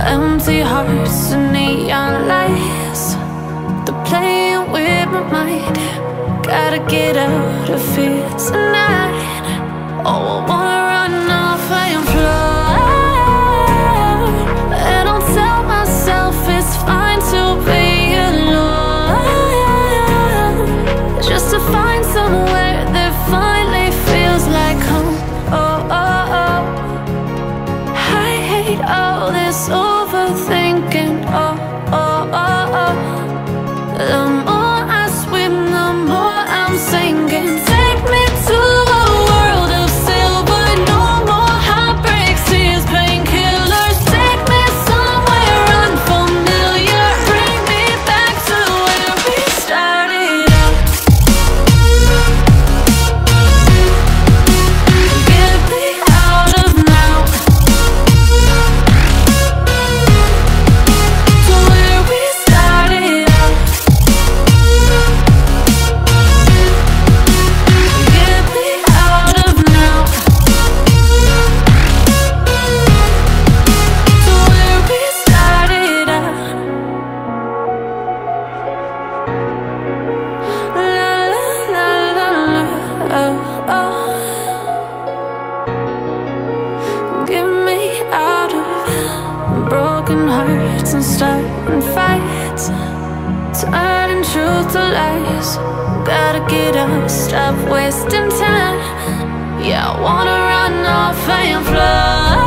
Empty hearts and neon lights, they're playing with my mind. Gotta get out of here tonight. Oh, I wanna run off and fly, and I'll tell myself it's fine to be alone, just to find somewhere that finally feels like home. Oh, oh, oh. I hate all this overthinking. Oh, oh, oh, oh. The more I swim, the more I'm sinking. Take me to a world of silver, no more heartbreaks, tears, painkillers. Take me somewhere unfamiliar, bring me back to where we started out. Get me out of now, to where we started out. Get me out of now, to where we started out. La la la la la, oh, oh. Get me out of broken hearts and starting fights, turning truth to lies. Gotta get up, stop wasting time. Yeah, I wanna run off and fly.